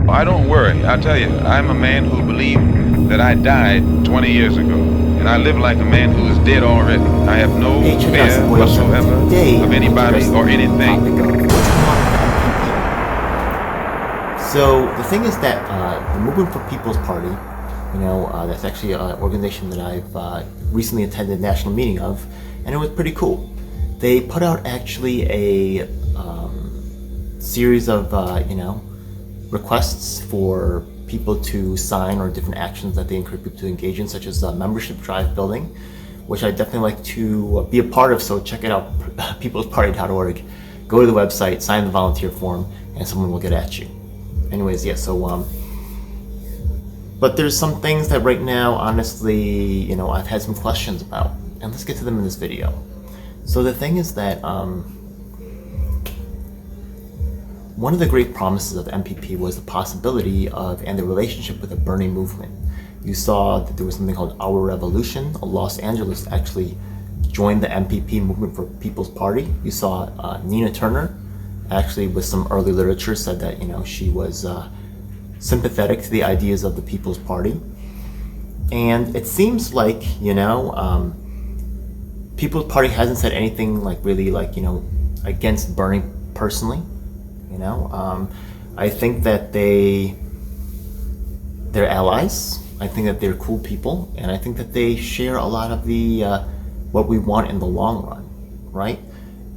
I don't worry. I tell you, I'm a man who believed that I died 20 years ago, and I live like a man who is dead already. I have no Hey, check it out, fear Boy Show. whatsoever Today, of we're going to anybody address or the anything. topic of what's going on with MPP. So the thing is that the Movement for People's Party, that's actually an organization that I've recently attended a national meeting of, and it was pretty cool. They put out actually a series of requests for people to sign, or different actions that they encourage people to engage in, such as membership drive building, which I definitely like to be a part of. So check it out, peoplesparty.org. Go to the website, sign the volunteer form, and someone will get at you. Anyways, yeah, so but there's some things that right now, honestly, I've had some questions about, and let's get to them in this video. So the thing is that one of the great promises of MPP was the possibility of, and the relationship with the Bernie movement. You saw that there was something called Our Revolution. Los Angeles actually joined the MPP, Movement for People's Party. You saw Nina Turner, actually with some early literature, said that she was sympathetic to the ideas of the People's Party. And it seems like People's Party hasn't said anything really against Bernie personally. I think that they're allies. I think that they're cool people, and I think that they share a lot of the what we want in the long run, right?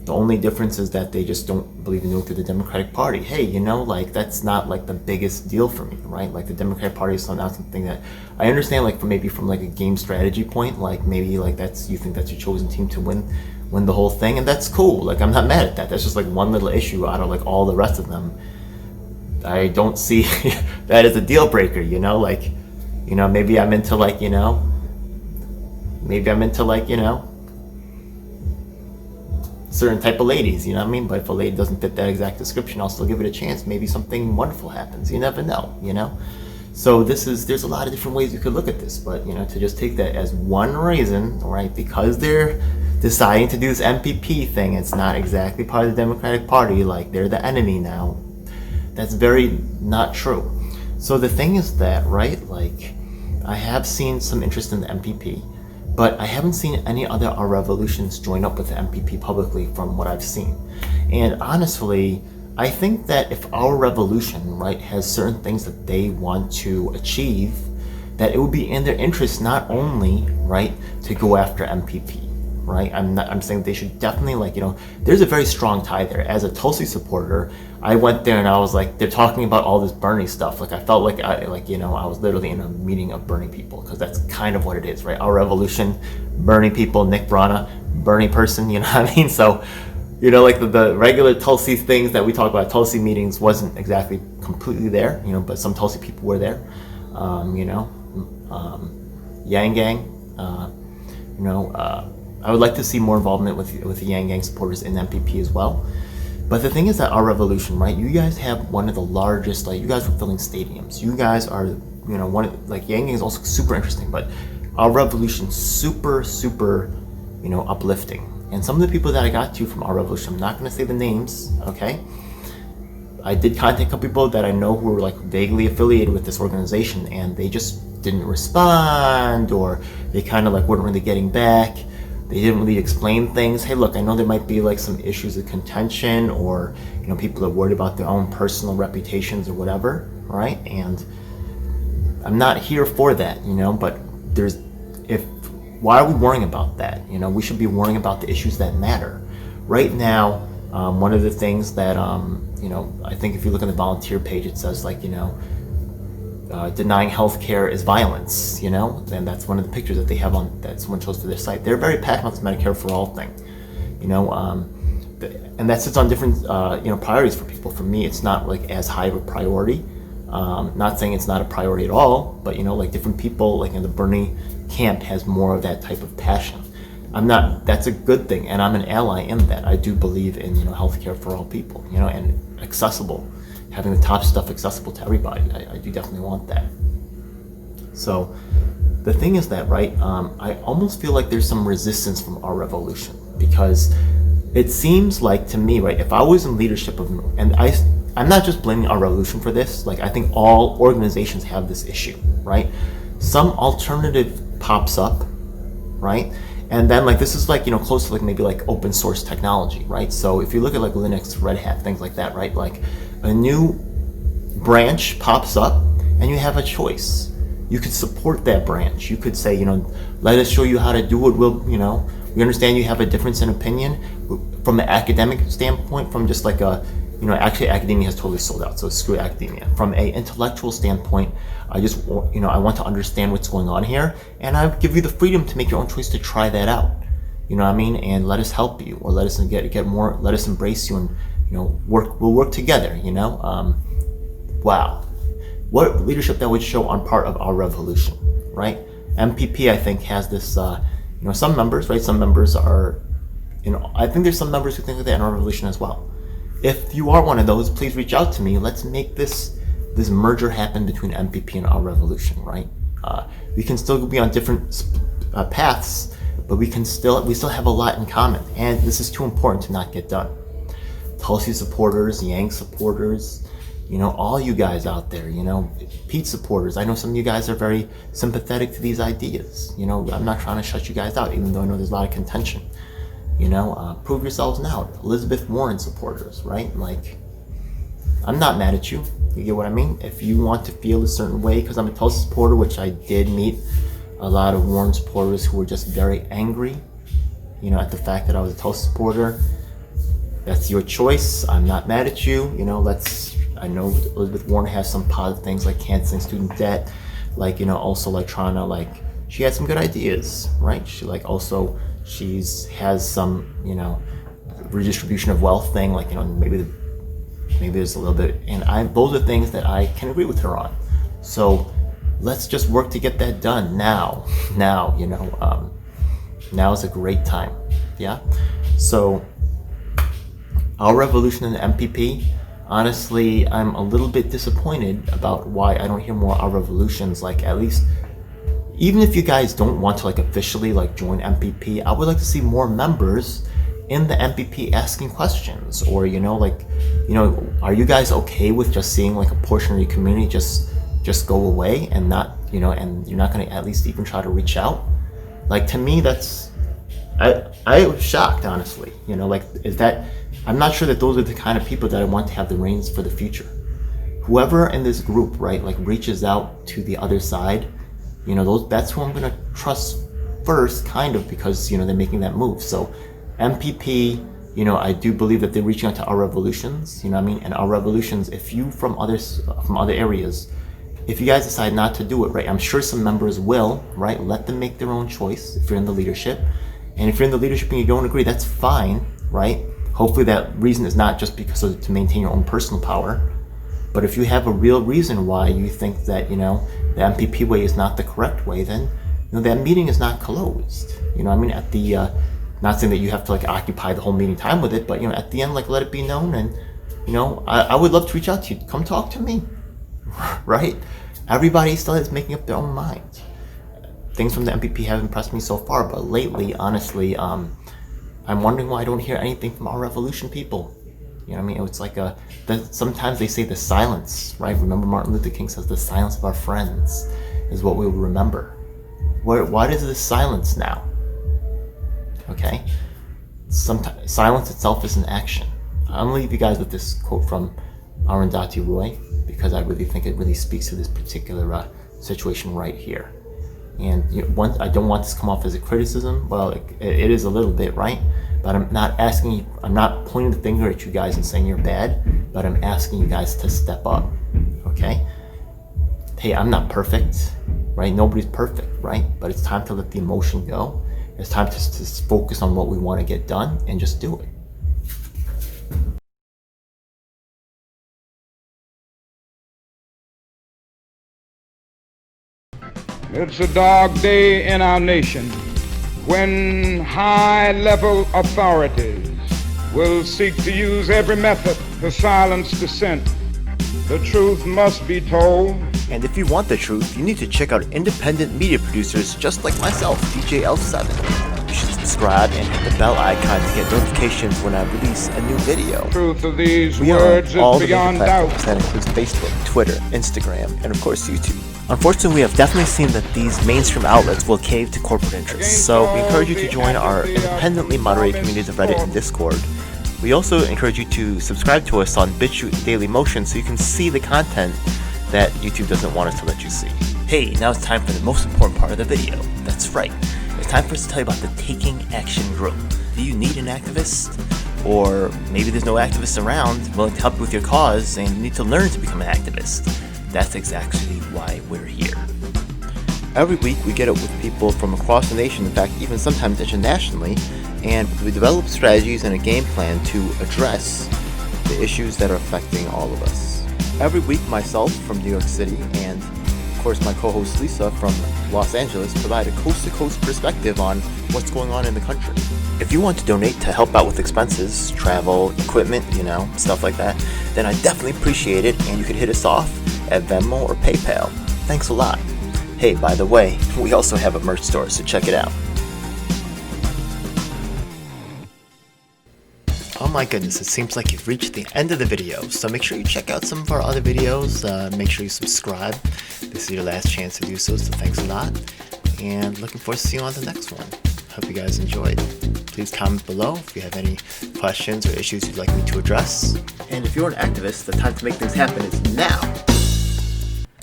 The only difference is that they just don't believe in going through the Democratic Party. Hey, that's not the biggest deal for me, right? The Democratic Party is not something that I understand, from a game strategy point, maybe that's, you think that's your chosen team to win the whole thing, and that's cool. I'm not mad at that. That's just one little issue out of all the rest of them. I don't see that as a deal breaker, maybe I'm into certain type of ladies, you know what I mean? But if a lady doesn't fit that exact description, I'll still give it a chance. Maybe something wonderful happens. You never know, So there's a lot of different ways you could look at this, but to just take that as one reason, right? Because they're deciding to do this MPP thing, it's not exactly part of the Democratic Party, they're the enemy now. That's very not true. So the thing is that, right, I have seen some interest in the MPP, but I haven't seen any other Our Revolutions join up with the MPP publicly from what I've seen. And honestly, I think that if Our Revolution, right, has certain things that they want to achieve, that it would be in their interest not only, right, to go after MPP, right? I'm saying they should definitely there's a very strong tie there. As a Tulsi supporter, I went there and I was they're talking about all this Bernie stuff. I felt I was literally in a meeting of Bernie people, because that's kind of what it is, right? Our Revolution, Bernie people, Nick Brana, Bernie person, you know what I mean? So, the regular Tulsi things that we talk about, Tulsi meetings, wasn't exactly completely there, but some Tulsi people were there, Yang Gang, I would like to see more involvement with the Yang Gang supporters in MPP as well. But the thing is that Our Revolution, right? You guys have one of the largest, you guys were filling stadiums. You guys are, one of, Yang Gang is also super interesting, but Our Revolution, super, super, uplifting. And some of the people that I got to from Our Revolution, I'm not going to say the names, okay? I did contact a couple people that I know who were vaguely affiliated with this organization, and they just didn't respond, or they kind of weren't really getting back. They didn't really explain things. Hey, look, I know there might be some issues of contention, or people are worried about their own personal reputations or whatever, right? And I'm not here for that, but why are we worrying about that? We should be worrying about the issues that matter. Right now, one of the things that I think if you look at the volunteer page, it says denying healthcare is violence, and that's one of the pictures that they have that someone chose for their site. They're very passionate about this Medicare for All thing, and that sits on different priorities for people. For me, it's not as high of a priority. Not saying it's not a priority at all, but different people in the Bernie camp has more of that type of passion. That's a good thing, and I'm an ally in that. I do believe in healthcare for all people, and accessible, having the top stuff accessible to everybody. I do definitely want that. So the thing is that, right, I almost feel there's some resistance from Our Revolution, because it seems to me, right, if I was in leadership of, and I'm not just blaming our revolution for this. Like, I think all organizations have this issue, right? Some alternative pops up, right? And then like this is like, you know, close to like maybe like open source technology, right? So if you look at like Linux, Red Hat, things like that, right? Like a new branch pops up and you have a choice. You could support that branch. You could say, you know, let us show you how to do it. We'll, you know, we understand you have a difference in opinion from an academic standpoint, from just like a, you know, actually academia has totally sold out, so screw academia. From a intellectual standpoint, I just, you know, I want to understand what's going on here, and I give you the freedom to make your own choice to try that out. You know what I mean? And let us help you, or let us get more, let us embrace you, and, you know, we'll work together, you know? Wow. What leadership that would show on part of our revolution, right? MPP, I think, has this, you know, some members, right? Some members are, you know, I think there's some members who think of that in our revolution as well. If you are one of those, please reach out to me. Let's make this merger happen between MPP and our revolution, right? We can still be on different paths, but we still have a lot in common, and this is too important to not get done. Tulsi supporters, Yang supporters, you know, all you guys out there, you know, Pete supporters. I know some of you guys are very sympathetic to these ideas. You know, I'm not trying to shut you guys out, even though I know there's a lot of contention. You know, prove yourselves now. Elizabeth Warren supporters, right? Like, I'm not mad at you. You get what I mean? If you want to feel a certain way, because I'm a Tulsi supporter, which I did meet a lot of Warren supporters who were just very angry, you know, at the fact that I was a Tulsi supporter. That's your choice. I'm not mad at you. You know, I know Elizabeth Warren has some positive things like canceling student debt, like, you know, also like trying to, like, she had some good ideas, right? She like also, has some, you know, redistribution of wealth thing, like, you know, maybe there's a little bit, and those are things that I can agree with her on. So let's just work to get that done now, you know, now is a great time. Yeah. So our revolution in the MPP, honestly, I'm a little bit disappointed about why I don't hear more our revolutions. Like, at least, even if you guys don't want to like officially like join MPP, I would like to see more members in the MPP asking questions, or, you know, like, you know, are you guys okay with just seeing like a portion of your community just go away and not, you know, and you're not going to at least even try to reach out? Like, to me, that's, I was shocked, honestly. You know, like, is that, I'm not sure that those are the kind of people that I want to have the reins for the future. Whoever in this group, right, like reaches out to the other side, you know, that's who I'm going to trust first, kind of, because, you know, they're making that move. So MPP, you know, I do believe that they're reaching out to our revolutions, you know what I mean? And our revolutions, if you from other areas, if you guys decide not to do it, right, I'm sure some members will, right? Let them make their own choice if you're in the leadership. And if you're in the leadership and you don't agree, that's fine, right? Hopefully that reason is not just because to maintain your own personal power. But if you have a real reason why you think that, you know, the MPP way is not the correct way, then, you know, that meeting is not closed. You know what I mean? At the, not saying that you have to like occupy the whole meeting time with it, but, you know, at the end, like, let it be known. And, you know, I would love to reach out to you. Come talk to me, right? Everybody still is making up their own mind. Things from the MPP have impressed me so far, but lately, honestly, I'm wondering why I don't hear anything from our revolution people. You know what I mean? It's like sometimes they say the silence, right? Remember Martin Luther King says the silence of our friends is what we will remember. Why does this silence now? Okay? Sometimes silence itself is an action. I'm going to leave you guys with this quote from Arundhati Roy, because I really think it really speaks to this particular situation right here. And, you know, I don't want this to come off as a criticism. Well, it is a little bit, right? But I'm not pointing the finger at you guys and saying you're bad, but I'm asking you guys to step up, okay? Hey, I'm not perfect, right? Nobody's perfect, right? But it's time to let the emotion go. It's time to focus on what we want to get done and just do it. It's a dark day in our nation when high-level authorities will seek to use every method to silence dissent. The truth must be told. And if you want the truth, you need to check out independent media producers just like myself, DJ L7. You should subscribe and hit the bell icon to get notifications when I release a new video. Truth of these We are words on all is the major beyond platforms. doubt. That includes Facebook, Twitter, Instagram, and of course YouTube. Unfortunately, we have definitely seen that these mainstream outlets will cave to corporate interests, so we encourage you to join our independently moderated communities of Reddit and Discord. We also encourage you to subscribe to us on BitChute and Daily Motion so you can see the content that YouTube doesn't want us to let you see. Hey, now it's time for the most important part of the video. That's right. It's time for us to tell you about the Taking Action Group. Do you need an activist? Or maybe there's no activists around willing to help you with your cause and you need to learn to become an activist. That's exactly why we're here. Every week we get up with people from across the nation, in fact even sometimes internationally, and we develop strategies and a game plan to address the issues that are affecting all of us. Every week myself from New York City and of course my co-host Lisa from Los Angeles provide a coast-to-coast perspective on what's going on in the country. If you want to donate to help out with expenses, travel, equipment, stuff like that, then I definitely appreciate it, and you can hit us off at Venmo or PayPal. Thanks a lot. Hey, by the way, we also have a merch store, so check it out. Oh my goodness, it seems like you've reached the end of the video, so make sure you check out some of our other videos. Make sure you subscribe. This is your last chance to do so thanks a lot. And looking forward to seeing you on the next one. Hope you guys enjoyed. Please comment below if you have any questions or issues you'd like me to address. And if you're an activist, the time to make things happen is now.